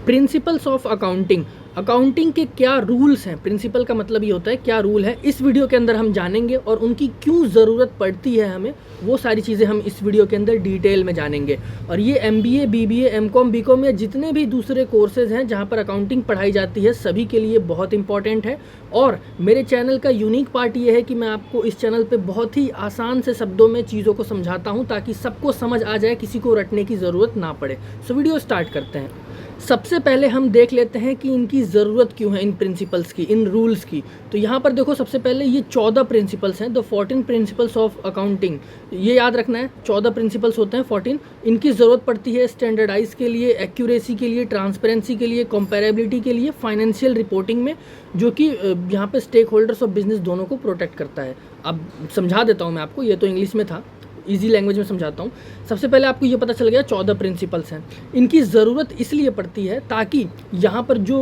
Principles of accounting, accounting के क्या rules हैं। प्रिंसिपल का मतलब ये होता है क्या रूल है, इस वीडियो के अंदर हम जानेंगे और उनकी क्यों ज़रूरत पड़ती है हमें, वो सारी चीज़ें हम इस वीडियो के अंदर डिटेल में जानेंगे। और ये MBA, BBA, MCOM, BCOM या जितने भी दूसरे कोर्सेज़ हैं जहाँ पर अकाउंटिंग पढ़ाई जाती है, सभी के लिए बहुत इंपॉर्टेंट है। और मेरे चैनल का यूनिक पार्ट ये है कि मैं आपको इस चैनल पे बहुत ही आसान से शब्दों में चीज़ों को समझाता हूँ ताकि सबको समझ आ जाए, किसी को रटने की ज़रूरत ना पड़े। सो वीडियो स्टार्ट करते हैं। सबसे पहले हम देख लेते हैं कि इनकी ज़रूरत क्यों है, इन प्रिंसिपल्स की, इन रूल्स की। तो यहाँ पर देखो, सबसे पहले ये 14 प्रिंसिपल्स हैं, द 14 प्रिंसिपल्स ऑफ अकाउंटिंग। ये याद रखना है, 14 प्रिंसिपल्स होते हैं, 14। इनकी ज़रूरत पड़ती है स्टैंडर्डाइज के लिए, एक्यूरेसी के लिए, ट्रांसपेरेंसी के लिए, कंपेरेबिलिटी के लिए, फाइनेंशियल रिपोर्टिंग में, जो कि यहाँ पे स्टेक होल्डर्स और बिजनेस दोनों को प्रोटेक्ट करता है। अब समझा देता हूँ मैं आपको, ये तो इंग्लिश में था, इजी लैंग्वेज में समझाता हूँ। सबसे पहले आपको ये पता चल गया 14 प्रिंसिपल्स हैं। इनकी ज़रूरत इसलिए पड़ती है ताकि यहाँ पर जो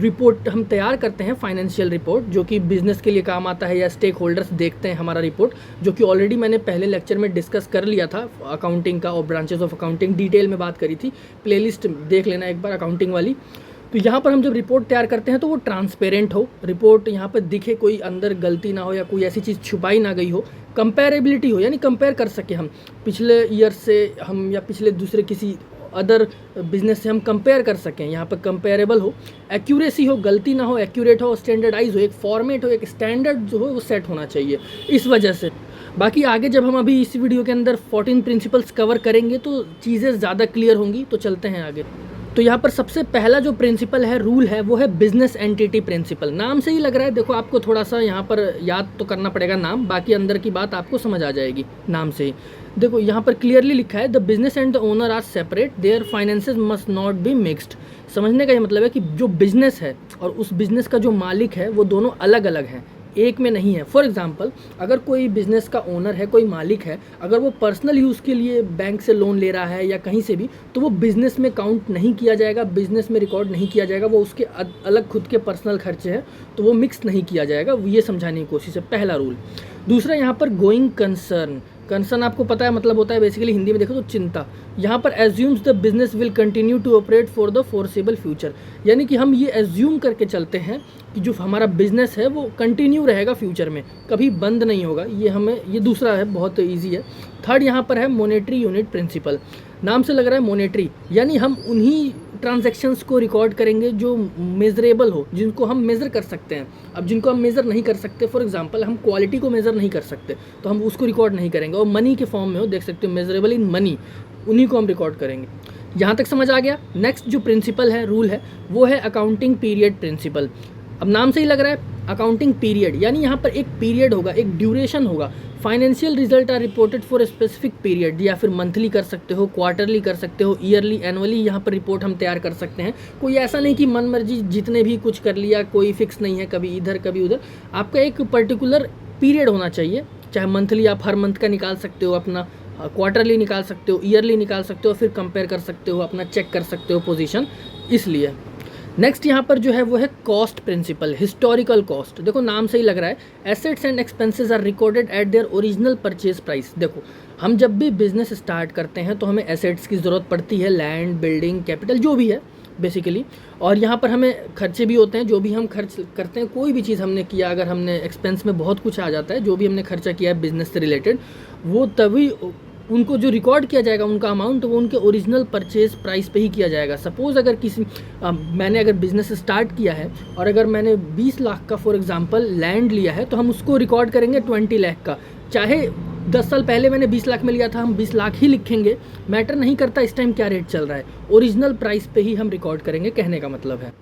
रिपोर्ट हम तैयार करते हैं, फाइनेंशियल रिपोर्ट, जो कि बिजनेस के लिए काम आता है या स्टेक होल्डर्स देखते हैं हमारा रिपोर्ट, जो कि ऑलरेडी मैंने पहले लेक्चर में डिस्कस कर लिया था अकाउंटिंग का और ब्रांचेस ऑफ अकाउंटिंग, डिटेल में बात करी थी, प्लेलिस्ट देख लेना एक बार अकाउंटिंग वाली। तो यहाँ पर हम जब रिपोर्ट तैयार करते हैं तो वो ट्रांसपेरेंट हो, रिपोर्ट यहाँ पर दिखे, कोई अंदर गलती ना हो या कोई ऐसी चीज़ छुपाई ना गई हो, कंपेरेबिलिटी हो, यानी कंपेयर कर सके हम पिछले ईयर से, हम या पिछले दूसरे किसी अदर बिजनेस से हम कंपेयर कर सकें, यहाँ पर कंपेरेबल हो, एक्यूरेसी हो, गलती ना हो, एक्यूरेट हो, स्टैंडर्डाइज हो, एक फॉर्मेट हो, एक स्टैंडर्ड जो हो वो सेट होना चाहिए, इस वजह से। बाकी आगे जब हम अभी इस वीडियो के अंदर 14 प्रिंसिपल्स कवर करेंगे तो चीज़ें ज़्यादा क्लियर होंगी। तो चलते हैं आगे। तो यहाँ पर सबसे पहला जो प्रिंसिपल है, रूल है, वो है बिजनेस एंटिटी प्रिंसिपल। नाम से ही लग रहा है, देखो आपको थोड़ा सा यहाँ पर याद तो करना पड़ेगा नाम, बाकी अंदर की बात आपको समझ आ जाएगी नाम से ही। देखो यहाँ पर क्लियरली लिखा है, the business and the owner are separate, their finances must not be mixed. समझने का ये मतलब है कि जो बिजनेस है और उस बिजनेस का जो मालिक है वो दोनों अलग अलग हैं, एक में नहीं है। फॉर एग्जांपल, अगर कोई बिज़नेस का ओनर है, कोई मालिक है, अगर वो पर्सनल यूज़ के लिए बैंक से लोन ले रहा है या कहीं से भी, तो वो बिज़नेस में काउंट नहीं किया जाएगा, बिज़नेस में रिकॉर्ड नहीं किया जाएगा, वो उसके अलग खुद के पर्सनल खर्चे हैं, तो वो मिक्स नहीं किया जाएगा। ये समझाने की कोशिश है, पहला रूल। दूसरा यहाँ पर गोइंग कंसर्न, कंसर्न आपको पता है मतलब होता है बेसिकली हिंदी में देखो तो चिंता। यहाँ पर assumes the business will continue to operate for the foreseeable future, यानी कि हम ये एज्यूम करके चलते हैं कि जो हमारा बिजनेस है वो कंटिन्यू रहेगा फ्यूचर में, कभी बंद नहीं होगा। ये हमें, ये दूसरा है, बहुत ईजी है। थर्ड यहाँ पर है मॉनेटरी यूनिट प्रिंसिपल। नाम से लग रहा है मॉनेटरी, यानी हम उन्हीं ट्रांजैक्शंस को रिकॉर्ड करेंगे जो मेजरेबल हो, जिनको हम मेज़र कर सकते हैं। अब जिनको हम मेज़र नहीं कर सकते, फॉर एग्जांपल हम क्वालिटी को मेज़र नहीं कर सकते, तो हम उसको रिकॉर्ड नहीं करेंगे। और मनी के फॉर्म में हो, देख सकते हो, मेजरेबल इन मनी, उन्हीं को हम रिकॉर्ड करेंगे। यहाँ तक समझ आ गया। नेक्स्ट जो प्रिंसिपल है, रूल है, वो है अकाउंटिंग पीरियड प्रिंसिपल। अब नाम से ही लग रहा है अकाउंटिंग पीरियड, यानी यहाँ पर एक पीरियड होगा, एक ड्यूरेशन होगा। Financial result are reported for specific period, या फिर मंथली कर सकते हो, क्वार्टरली कर सकते हो, ईयरली, एनुअली यहाँ पर रिपोर्ट हम तैयार कर सकते हैं। कोई ऐसा नहीं कि मन मर्जी जितने भी कुछ कर लिया, कोई फिक्स नहीं है, कभी इधर कभी उधर। आपका एक पर्टिकुलर पीरियड होना चाहिए, चाहे मंथली आप हर मंथ का निकाल सकते हो, अपना क्वार्टरली निकाल सकते हो, ईयरली निकाल सकते हो, फिर कंपेयर कर सकते हो, अपना चेक कर सकते हो पोजीशन, इसलिए। नेक्स्ट यहाँ पर जो है वो है कॉस्ट प्रिंसिपल, हिस्टोरिकल कॉस्ट। देखो नाम से ही लग रहा है, assets and expenses are recorded at their original purchase price. देखो हम जब भी बिजनेस स्टार्ट करते हैं तो हमें एसेट्स की ज़रूरत पड़ती है, लैंड, बिल्डिंग, कैपिटल, जो भी है बेसिकली। और यहाँ पर हमें खर्चे भी होते हैं, जो भी हम खर्च करते हैं, कोई भी चीज़ हमने किया, अगर हमने एक्सपेंस में बहुत कुछ आ जाता है, जो भी हमने खर्चा किया है बिजनेस से रिलेटेड, वो तभी उनको जो रिकॉर्ड किया जाएगा उनका अमाउंट, वो उनके ओरिजिनल परचेज प्राइस पे ही किया जाएगा। सपोज़ अगर किसी मैंने अगर बिज़नेस स्टार्ट किया है और अगर मैंने 20 लाख का फॉर एग्जांपल लैंड लिया है, तो हम उसको रिकॉर्ड करेंगे 20 लाख का। चाहे 10 साल पहले मैंने 20 लाख में लिया था, हम 20 लाख ही लिखेंगे, मैटर नहीं करता इस टाइम क्या रेट चल रहा है, ओरिजिनल प्राइस पे ही हम रिकॉर्ड करेंगे, कहने का मतलब है।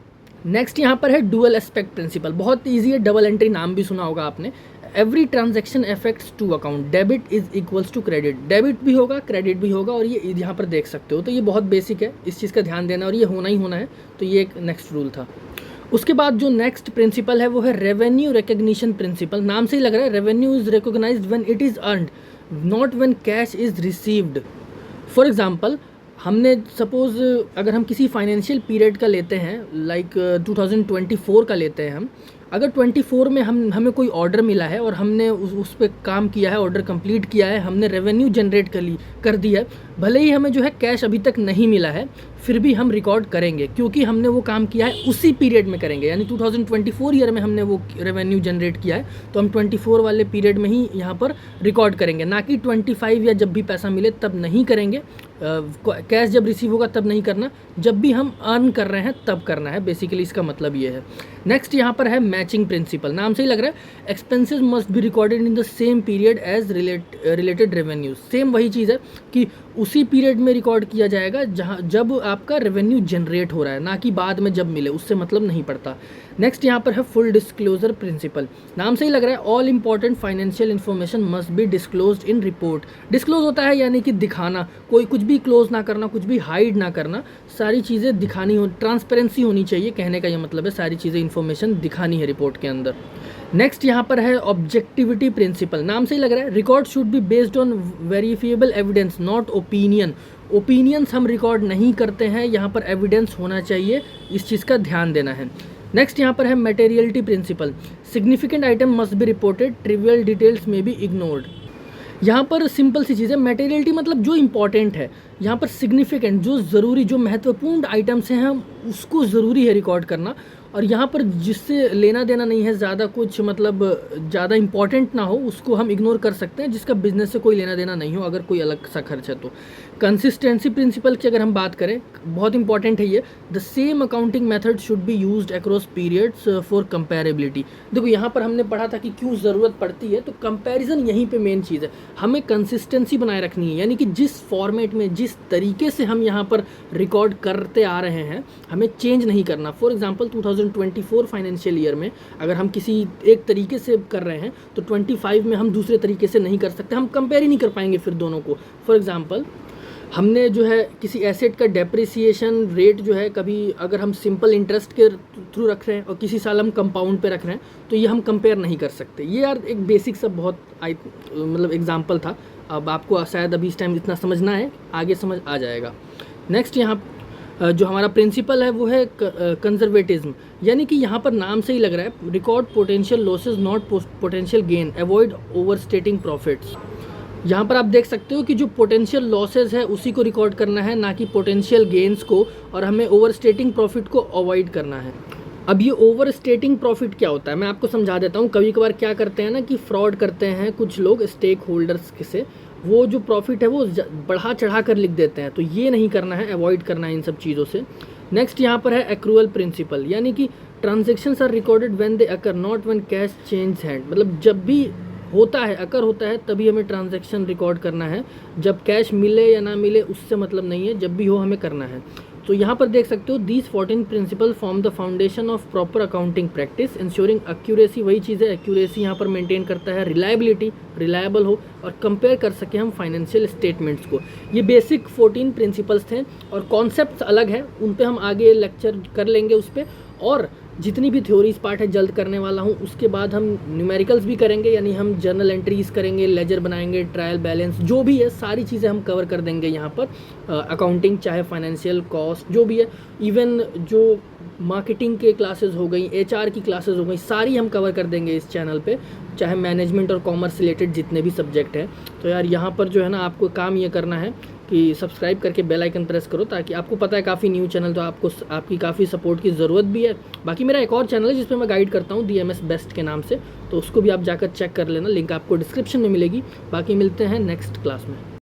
नेक्स्ट यहाँ पर है डुअल एस्पेक्ट प्रिंसिपल, बहुत ईजी है, डबल एंट्री नाम भी सुना होगा आपने। Every transaction affects two account, debit is equals to credit, debit भी होगा क्रेडिट भी होगा, और ये यहाँ पर देख सकते हो। तो ये बहुत बेसिक है, इस चीज़ का ध्यान देना, और ये होना ही होना है। तो ये एक नेक्स्ट रूल था। उसके बाद जो नेक्स्ट प्रिंसिपल है वो है रेवेन्यू रिकग्निशन प्रिंसिपल। नाम से ही लग रहा है, revenue is recognised when it is earned, not when cash is received. For example, हमने सपोज़ अगर हम किसी फाइनेंशियल पीरियड का लेते हैं, लाइक 2024 का लेते हैं हम, अगर 24 में हमें कोई ऑर्डर मिला है और हमने उस पे काम किया है, ऑर्डर कंप्लीट किया है, हमने रेवेन्यू जनरेट कर दी है, भले ही हमें जो है कैश अभी तक नहीं मिला है, फिर भी हम रिकॉर्ड करेंगे क्योंकि हमने वो काम किया है उसी पीरियड में करेंगे। यानी 2024 ईयर में हमने वो रेवेन्यू जनरेट किया है तो हम 24 वाले पीरियड में ही यहाँ पर रिकॉर्ड करेंगे, ना कि 25 या जब भी पैसा मिले तब नहीं करेंगे। कैश जब रिसीव होगा तब नहीं करना, जब भी हम अर्न कर रहे हैं तब करना है। बेसिकली इसका मतलब ये है। नेक्स्ट यहाँ पर है मैचिंग प्रिंसिपल, नाम से ही लग रहा है। Expenses must be recorded in the same period age related revenue. Same वही चीज़ है कि उसी पीरियड में रिकॉर्ड किया जाएगा जब आपका रेवेन्यू जनरेट हो रहा है, ना कि बाद में जब मिले, उससे मतलब नहीं पड़ता। नेक्स्ट यहाँ पर है फुल डिस्क्लोजर प्रिंसिपल, नाम से ही लग रहा है। All important financial information must be disclosed in report. Disclose होता है यानी कि दिखाना, कोई कुछ भी क्लोज ना करना, कुछ भी हाइड ना करना, सारी चीज़ें दिखानी हो, ट्रांसपेरेंसी होनी चाहिए। कहने का ये मतलब है सारी चीज़ें इन्फॉर्मेशन दिखानी है रिपोर्ट के अंदर। नेक्स्ट यहाँ पर है ऑब्जेक्टिविटी प्रिंसिपल, नाम से ही लग रहा है। Record should be based on verifiable evidence not opinion. Opinions हम रिकॉर्ड नहीं करते हैं, यहाँ पर एविडेंस होना चाहिए, इस चीज़ का ध्यान देना है। नेक्स्ट यहाँ पर है materiality principle, significant item must be reported, trivial details may be ignored. यहाँ पर सिंपल सी चीज़ है, मटेरियलिटी मतलब जो इंपॉर्टेंट है, यहाँ पर सिग्निफिकेंट जो ज़रूरी, जो महत्वपूर्ण आइटम्स हैं हम उसको ज़रूरी है रिकॉर्ड करना। और यहाँ पर जिससे लेना देना नहीं है, ज़्यादा कुछ मतलब ज़्यादा इंपॉर्टेंट ना हो, उसको हम इग्नोर कर सकते हैं, जिसका बिजनेस से कोई लेना देना नहीं हो, अगर कोई अलग सा खर्च है तो। कंसिस्टेंसी प्रिंसिपल की अगर हम बात करें, बहुत इंपॉर्टेंट है ये। The same accounting method should be used across periods for comparability. देखो यहाँ पर हमने पढ़ा था कि क्यों ज़रूरत पड़ती है, तो कंपैरिजन यहीं पे मेन चीज़ है। हमें कंसिस्टेंसी बनाए रखनी है, यानी कि जिस फॉर्मेट में, जिस तरीके से हम यहाँ पर रिकॉर्ड करते आ रहे हैं, हमें चेंज नहीं करना। फॉर एग्जाम्पल 2024 फाइनेंशियल ईयर में अगर हम किसी एक तरीके से कर रहे हैं तो 25 में हम दूसरे तरीके से नहीं कर सकते, हम कंपेयर ही नहीं कर पाएंगे फिर दोनों को। फॉर एग्जाम्पल हमने जो है किसी एसेट का डेप्रिसिएशन रेट जो है, कभी अगर हम सिंपल इंटरेस्ट के थ्रू रख रहे हैं और किसी साल हम कंपाउंड पे रख रहे हैं, तो ये हम कंपेयर नहीं कर सकते। ये यार एक बेसिक सा बहुत मतलब एग्जांपल था। अब आपको शायद अभी इस टाइम इतना समझना है, आगे समझ आ जाएगा। नेक्स्ट यहाँ जो हमारा प्रिंसिपल है वो है कंजर्वेटिज्म, यानी कि यहाँ पर नाम से ही लग रहा है, record potential losses not potential gain, avoid overstating profits. यहाँ पर आप देख सकते हो कि जो पोटेंशियल लॉसेज है उसी को रिकॉर्ड करना है, ना कि पोटेंशियल गेन्स को, और हमें ओवरस्टेटिंग प्रॉफिट को अवॉइड करना है। अब ये ओवरस्टेटिंग प्रॉफिट क्या होता है मैं आपको समझा देता हूँ। कभी कभार क्या करते हैं ना कि फ्रॉड करते हैं कुछ लोग स्टेक होल्डर्स से, वो जो प्रॉफिट है वो बढ़ा चढ़ा कर लिख देते हैं, तो ये नहीं करना है, अवॉइड करना है इन सब चीज़ों से। नेक्स्ट यहाँ पर है एक्रूअल प्रिंसिपल, यानी कि transactions are recorded when they occur not when cash change hand. मतलब जब भी होता है, अकर होता है, तभी हमें ट्रांजैक्शन रिकॉर्ड करना है। जब कैश मिले या ना मिले उससे मतलब नहीं है, जब भी हो हमें करना है। तो यहाँ पर देख सकते हो these 14 principle form the foundation of proper accounting practice ensuring accuracy. वही चीज़ है, एक्यूरेसी यहाँ पर मेंटेन करता है, रिलायबिलिटी, रिलायबल हो और कंपेयर कर सके हम फाइनेंशियल स्टेटमेंट्स को। ये बेसिक 14 प्रिंसिपल्स थे और कॉन्सेप्ट्स अलग है, उन पे हम आगे लेक्चर कर लेंगे उस पर। और जितनी भी थ्योरीज पार्ट है जल्द करने वाला हूँ, उसके बाद हम न्यूमेरिकल्स भी करेंगे, यानी हम जर्नल एंट्रीज करेंगे, लेजर बनाएंगे, ट्रायल बैलेंस, जो भी है सारी चीज़ें हम कवर कर देंगे यहाँ पर। अकाउंटिंग चाहे फाइनेंशियल कॉस्ट जो भी है, इवन जो मार्केटिंग के क्लासेस हो गई, HR की क्लासेस हो गई, सारी हम कवर कर देंगे इस चैनल पे, चाहे मैनेजमेंट और कॉमर्स रिलेटेड जितने भी सब्जेक्ट हैं। तो यार यहाँ पर जो है ना, आपको काम ये करना है कि सब्सक्राइब करके बेल आइकन प्रेस करो, ताकि आपको पता है काफ़ी न्यू चैनल, तो आपकी काफ़ी सपोर्ट की ज़रूरत भी है। बाकी मेरा एक और चैनल है जिसमें मैं गाइड करता हूँ DMS बेस्ट के नाम से, तो उसको भी आप जाकर चेक कर लेना, लिंक आपको डिस्क्रिप्शन में मिलेगी। बाकी मिलते हैं नेक्स्ट क्लास में।